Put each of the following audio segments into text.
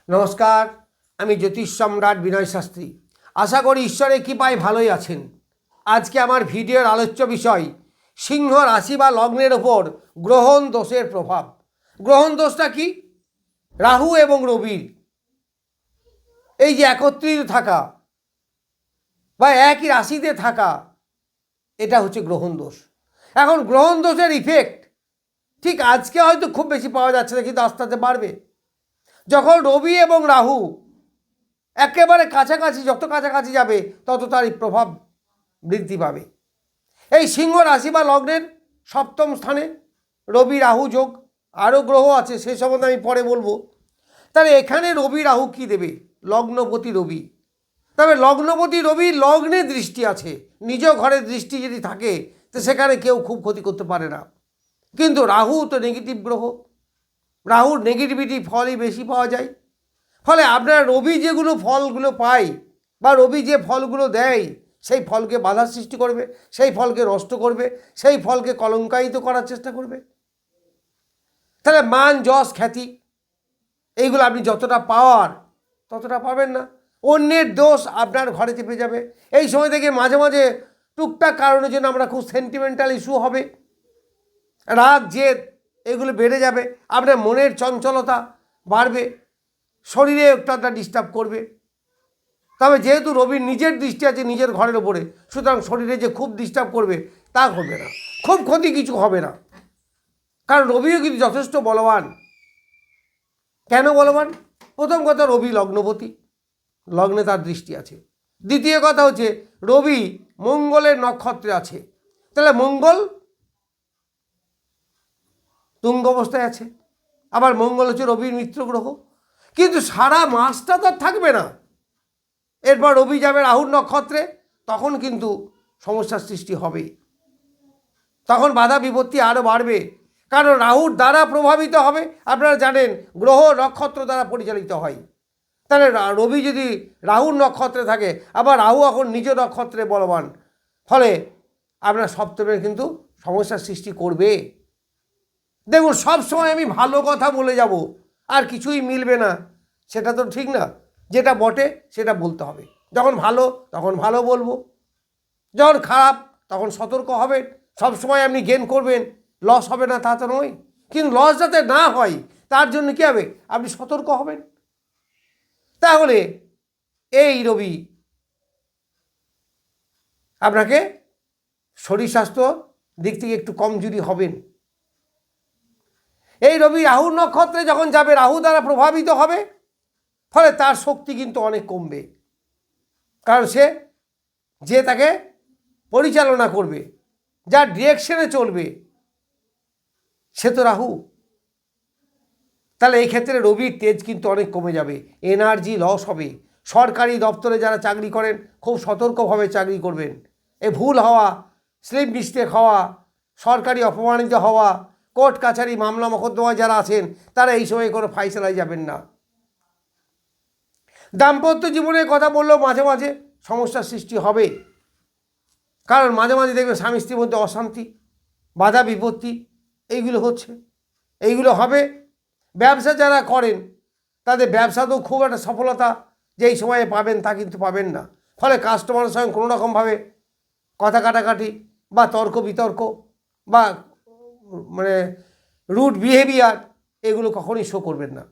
নমস্কার, আমি জ্যোতিষ সম্রাট বিনয় শাস্ত্রী। আশা করি ঈশ্বরের কৃপায় ভালোই আছেন। আজকে আমার ভিডিওর আলোচ্য বিষয় সিংহ রাশি বা লগ্নের ওপর গ্রহণ দোষের প্রভাব। গ্রহণ দোষটা কি? রাহু এবং রবির এই যে একত্রিত থাকা বা একই রাশিতে থাকা, এটা হচ্ছে গ্রহণ দোষ। এখন গ্রহণ দোষের ইফেক্ট ঠিক আজকে হয়তো খুব বেশি পাওয়া যাচ্ছে না, কিন্তু আস্তে আস্তে বাড়বে। যখন রবি এবং রাহু একেবারে কাছাকাছি, যত কাছাকাছি যাবে তত তার প্রভাব বৃদ্ধি পাবে। এই সিংহ রাশি বা লগ্নের সপ্তম স্থানে রবি রাহু যোগ, আরও গ্রহ আছে, সে সম্বন্ধে আমি পরে বলবো। তাহলে এখানে রবি রাহু কি দেবে? লগ্নপতি রবি। তবে লগ্নপতি রবি লগ্নে দৃষ্টি আছে, নিজ ঘরের দৃষ্টি যদি থাকে তো সেখানে কেউ খুব ক্ষতি করতে পারে না। কিন্তু রাহু তো নেগেটিভ গ্রহ, রাহুর নেগেটিভিটি ফলই বেশি পাওয়া যায়। ফলে আপনার রবি যেগুলো ফলগুলো পায় বা রবি যে ফলগুলো দেয়, সেই ফলকে বাধা সৃষ্টি করবে, সেই ফলকে নষ্ট করবে, সেই ফলকে কলঙ্কায়িত করার চেষ্টা করবে। তাহলে মান, যশ, খ্যাতি এইগুলো আপনি যতটা পাওয়ার ততটা পাবেন না। অন্যের দোষ আপনার ঘরে চেপে যাবে। এই সময় থেকে মাঝে মাঝে টুকটাক কারণের জন্য আমরা খুব সেন্টিমেন্টাল ইস্যু হবে, রাগ, জেদ এগুলো বেড়ে যাবে, আপনার মনের চঞ্চলতা বাড়বে, শরীরে একটা ডিস্টার্ব করবে। তবে যেহেতু রবির নিজের দৃষ্টি আছে নিজের ঘরের ওপরে, সুতরাং শরীরে যে খুব ডিস্টার্ব করবে তা করবে না, খুব ক্ষতি কিছু হবে না। কারণ রবিও কিন্তু যথেষ্ট বলবান। কেন বলবান? প্রথম কথা, রবি লগ্নপতি, লগ্নে তার দৃষ্টি আছে। দ্বিতীয় কথা হচ্ছে রবি মঙ্গলের নক্ষত্রে আছে, তাহলে মঙ্গল তুঙ্গ অবস্থায় আছে। আবার মঙ্গল হচ্ছে রবির মিত্র গ্রহ। কিন্তু সারা মাসটা তো থাকবে না, এরপর রবি যাবে রাহুর নক্ষত্রে, তখন কিন্তু সমস্যার সৃষ্টি হবে, তখন বাধা বিপত্তি আরও বাড়বে। কারণ রাহুর দ্বারা প্রভাবিত হবে। আপনারা জানেন গ্রহ নক্ষত্র দ্বারা পরিচালিত হয়। তাহলে রবি যদি রাহুর নক্ষত্রে থাকে, আবার রাহু এখন নিজ নক্ষত্রে বলবান, ফলে আপনার সপ্তমের কিন্তু সমস্যার সৃষ্টি করবে। দেখুন, সব সময় আমি ভালো কথা বলে যাব আর কিছুই মিলবে না, সেটা তো ঠিক না। যেটা বটে সেটা বলতে হবে। যখন ভালো তখন ভালো বলবো, যখন খারাপ তখন সতর্ক হবেন। সব সময় আপনি গেইন করবেন, লস হবে না তা তো নয়, কিন্তু লস যাতে না হয় তার জন্য কী হবে? আপনি সতর্ক হবেন। তাহলে এই রবি আপনাকে শরীর স্বাস্থ্য দিক থেকে একটু কমজোরি হবেন। এই রবি রাহুর নক্ষত্রে যখন যাবে, রাহু দ্বারা প্রভাবিত হবে, ফলে তার শক্তি কিন্তু অনেক কমবে। কারণ যে তাকে পরিচালনা করবে, যার ডিরেকশনে চলবে, সে তো রাহু। তাহলে এই ক্ষেত্রে রবির তেজ কিন্তু অনেক কমে যাবে, এনার্জি লস হবে। সরকারি দপ্তরে যারা চাকরি করেন খুব সতর্কভাবে চাকরি করবেন। ভুল হওয়া, স্লিপ মিস্টেক হওয়া, সরকারি অপমানিত হওয়া, কোর্ট কাছারি মামলা মোকদ্দমায় যারা আছেন তারা এই সময় কোনো ফাইসলায় যাবেন না। দাম্পত্য জীবনের কথা বললেও মাঝে মাঝে সমস্যার সৃষ্টি হবে, কারণ মাঝে মাঝে দেখবে স্বামী স্ত্রীর মধ্যে অশান্তি, বাধা বিপত্তি এইগুলো হচ্ছে, এইগুলো হবে। ব্যবসা যারা করেন তাদের ব্যবসাতেও খুব একটা সফলতা যেই সময়ে পাবেন তা কিন্তু পাবেন না। ফলে কাস্টমারের সঙ্গে কোনো রকমভাবে কথা কাটাকাটি বা তর্ক বিতর্ক বা রুড বিহেভিয়ার এগুলো কখনই শো করবেন না।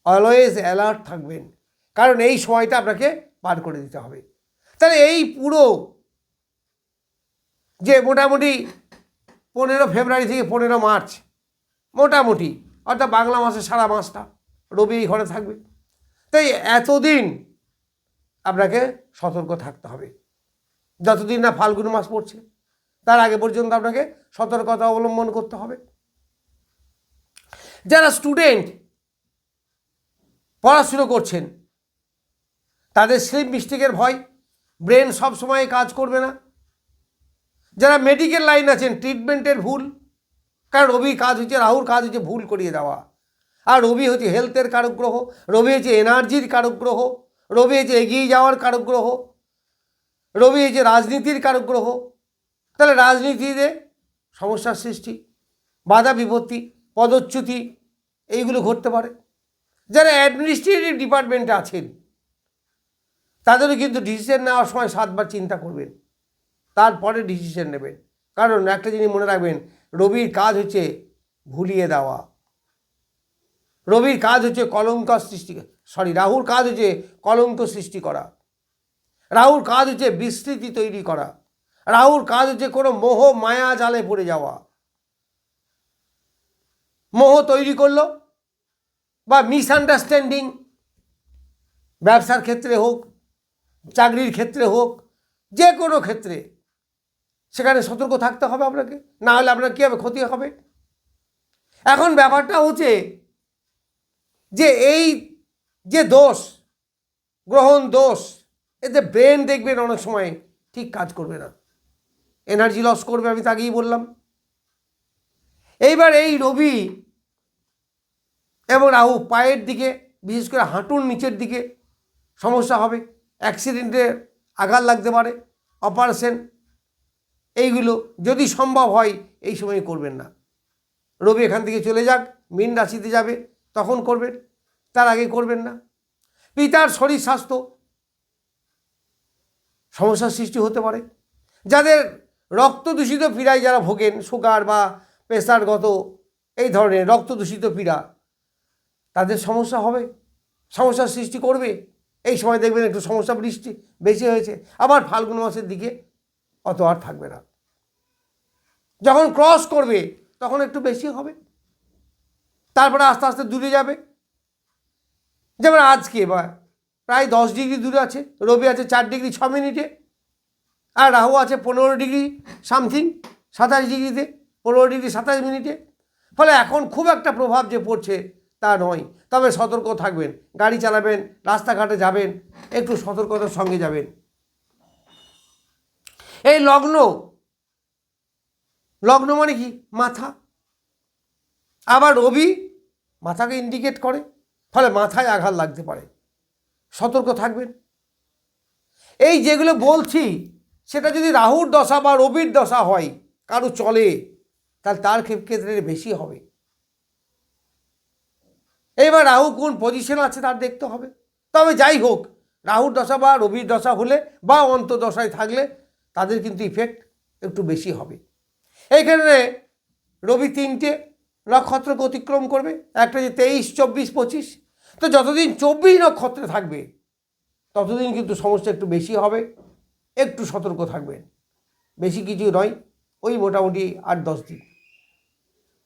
অলওয়েজ অ্যালার্ট থাকবেন, কারণ এই সময়টা আপনাকে পার করে দিতে হবে। তাহলে এই পুরো যে মোটামুটি 15 ফেব্রুয়ারি থেকে 15 মার্চ, মোটামুটি অর্থাৎ বাংলা মাসে সারা মাসটা রবি এই ঘরে থাকবে। তাই এতদিন আপনাকে সতর্ক থাকতে হবে, যতদিন না ফাল্গুন মাস পড়ছে তার আগে পর্যন্ত আপনাকে সতর্কতা অবলম্বন করতে হবে। যারা স্টুডেন্ট পড়াশুনো করছেন তাদের স্লিপ মিস্টেকের ভয়, ব্রেন সব সময় কাজ করবে না। যারা মেডিকেল লাইন আছেন, ট্রিটমেন্টের ভুল, কারণ রবি কাজ হচ্ছে, রাহুর কাজ হচ্ছে ভুল করিয়ে দেওয়া। আর রবি হচ্ছে হেলথের কারক গ্রহ, রবি হচ্ছে এনার্জির কারক গ্রহ, রবি হচ্ছে এগিয়ে যাওয়ার কারক গ্রহ, রবি হচ্ছে রাজনীতির কারক গ্রহ। তাহলে রাজনীতিতে সমস্যার সৃষ্টি, বাধা বিপত্তি, পদচ্যুতি এইগুলো ঘটতে পারে। যারা অ্যাডমিনিস্ট্রেটিভ ডিপার্টমেন্টে আছেন তাদেরও কিন্তু ডিসিশন নেওয়ার সময় 7বার চিন্তা করবেন, তারপরে ডিসিশন নেবেন। কারণ একটা জিনিস মনে রাখবেন, রবির কাজ হচ্ছে ভুলিয়ে দেওয়া, রবির কাজ হচ্ছে কলঙ্ক সৃষ্টি, রাহুর কাজ হচ্ছে কলঙ্ক সৃষ্টি করা, রাহুর কাজ হচ্ছে বিস্তৃতি তৈরি করা, রাহুর কাজ হচ্ছে কোনো মোহ মায়া জালে পড়ে যাওয়া। মোহ তৈরি করলো বা মিসআন্ডারস্ট্যান্ডিং, ব্যবসার ক্ষেত্রে হোক, চাকরির ক্ষেত্রে হোক, যে কোনো ক্ষেত্রে সেখানে সতর্ক থাকতে হবে আপনাকে, না হলে আপনার কী হবে, ক্ষতি হবে। এখন ব্যাপারটা হচ্ছে যে এই যে দোষ, গ্রহণ দোষ, এতে ব্রেন দেখবেন অনেক সময় ঠিক কাজ করবে না, এনার্জি লস করবে, আমি তো আগেই বললাম। এইবার এই রবি এবং রাহু পায়ের দিকে, বিশেষ করে হাঁটুর নিচের দিকে সমস্যা হবে, অ্যাক্সিডেন্টে আঘাত লাগতে পারে, অপারেশন, এইগুলো যদি সম্ভব হয় এই সময় করবেন না। রবি এখান থেকে চলে যাক, মীন রাশিতে যাবে, তখন করবেন, তার আগে করবেন না। পিতার শরীর স্বাস্থ্য সমস্যার সৃষ্টি হতে পারে। যাদের রক্ত দূষিত পীড়ায় যারা ভোগেন, সুগার বা প্রেসারগত এই ধরনের রক্ত দূষিত পীড়া, তাদের সমস্যা হবে, সমস্যার সৃষ্টি করবে। এই সময় দেখবেন একটু সমস্যা বৃষ্টি বেশি হয়েছে, আবার ফাল্গুন মাসের দিকে অত আর থাকবে না। যখন ক্রস করবে তখন একটু বেশি হবে, তারপরে আস্তে আস্তে দূরে যাবে। যেমন আজকে বা প্রায় 10 ডিগ্রি দূরে আছে, রবি আছে 4 ডিগ্রি 6 মিনিটে, আর রাহু আছে 15 ডিগ্রি সামথিং, 27 ডিগ্রিতে, 15 ডিগ্রি 27 মিনিটে। ফলে এখন খুব একটা প্রভাব যে পড়ছে তা নয়, তবে সতর্ক থাকবেন। গাড়ি চালাবেন, রাস্তাঘাটে যাবেন, একটু সতর্কতার সঙ্গে যাবেন। এই লগ্ন, লগ্ন মানে কি, মাথা, আবার রবি মাথাকে ইন্ডিকেট করে, ফলে মাথায় আঘাত লাগতে পারে, সতর্ক থাকবেন। এই যেগুলো বলছি সেটা যদি রাহুর দশা বা রবির দশা হয়, কারো চলে, তাহলে তার ক্ষেত্রে বেশি হবে। এবার রাহু কোন পজিশন আছে তার দেখতে হবে। তবে যাই হোক, রাহুর দশা বা রবির দশা হলে বা অন্তর্দশায় থাকলে তাদের কিন্তু ইফেক্ট একটু বেশি হবে। এইখানে রবি 3টে নক্ষত্রকে অতিক্রম করবে, একটা যে 23, 24, 25। তো যতদিন 24 নক্ষত্রে থাকবে ততদিন কিন্তু সমস্যা একটু বেশি হবে, একটু সতর্ক থাকবেন। বেশি কিছু নয়, ওই মোটামুটি 8-10 দিন,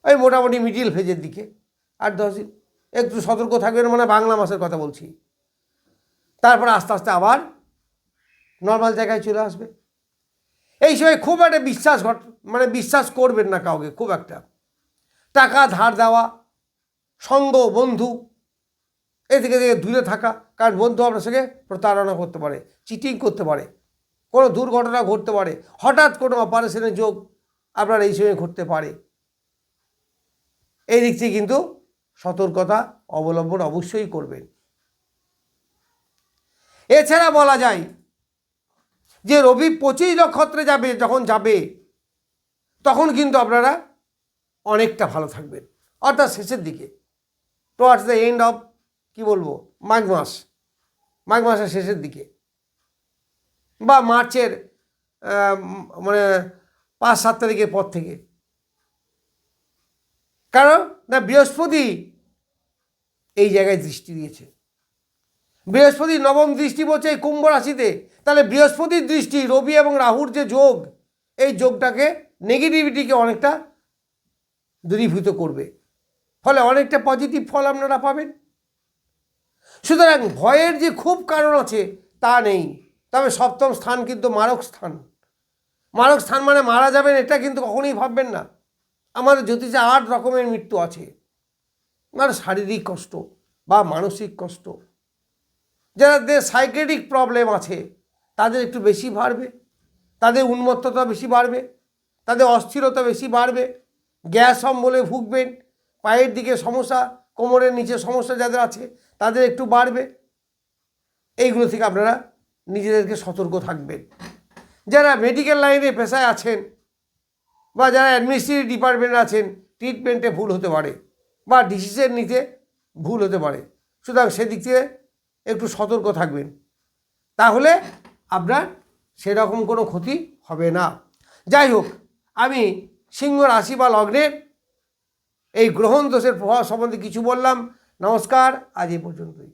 ওই মোটামুটি মিডিল ফেজের দিকে 8-10 দিন একটু সতর্ক থাকবেন, মানে বাংলা মাসের কথা বলছি। তারপর আস্তে আস্তে আবার নর্মাল জায়গায় চলে আসবে। এই সময় খুব একটা বিশ্বাস করবেন না কাউকে, খুব একটা টাকা ধার দেওয়া, সঙ্গ, বন্ধু, এ থেকে দূরে থাকা। কারণ বন্ধু আপনার সঙ্গে প্রতারণা করতে পারে, চিটিং করতে পারে, কোনো দুর্ঘটনা ঘটতে পারে, হঠাৎ কোনো অপারেশনের যোগ আপনার এই সময় ঘটতে পারে। এই দিক থেকে কিন্তু সতর্কতা অবলম্বন অবশ্যই করবেন। এছাড়া বলা যায় যে রবি 25 নক্ষত্রে যাবে, যখন যাবে তখন কিন্তু আপনারা অনেকটা ভালো থাকবেন, অর্থাৎ শেষের দিকে, টুয়ার্ডস দ্য এন্ড অফ, কি বলবো, মাঘ মাসের শেষের দিকে বা মার্চের মানে 5-7 তারিখের পর থেকে। কারণ না, বৃহস্পতি এই জায়গায় দৃষ্টি দিয়েছে, বৃহস্পতি নবম দৃষ্টি পড়ছে এই কুম্ভ রাশিতে। তাহলে বৃহস্পতির দৃষ্টি, রবি এবং রাহুর যে যোগ, এই যোগটাকে, নেগেটিভিটিকে অনেকটা দূরীভূত করবে, ফলে অনেকটা পজিটিভ ফল আপনারা পাবেন। সুতরাং ভয়ের যে খুব কারণ আছে তা নেই। তবে 7ম স্থান কিন্তু মারক স্থান, মারক স্থান মানে মারা যাবেন এটা কিন্তু কখনোই ভাববেন না। আমাদের জ্যোতিষে 8 রকমের মৃত্যু আছে, মানে শারীরিক কষ্ট বা মানসিক কষ্ট। যাদের সাইকেটিক প্রবলেম আছে তাদের একটু বেশি বাড়বে, তাদের উন্মত্ততা বেশি বাড়বে, তাদের অস্থিরতা বেশি বাড়বে, গ্যাস অম্বলে ভুগবেন, পায়ের দিকে সমস্যা, কোমরের নিচে সমস্যা যাদের আছে তাদের একটু বাড়বে। এইগুলো থেকে আপনারা নিজেদেরকে সতর্ক থাকবেন। যারা মেডিকেল লাইনে পেশায় আছেন বা যারা অ্যাডমিনিস্ট্রেটিভ ডিপার্টমেন্টে আছেন, ট্রিটমেন্টে ভুল হতে পারে বা ডিসিশন নিতে ভুল হতে পারে, সুতরাং সেদিক থেকে একটু সতর্ক থাকবেন, তাহলে আপনার সেরকম কোনো ক্ষতি হবে না। যাই হোক, আমি সিংহ রাশি বা লগ্নের এই গ্রহণ দোষের প্রভাব সম্বন্ধে কিছু বললাম। নমস্কার, আজ এই পর্যন্তই।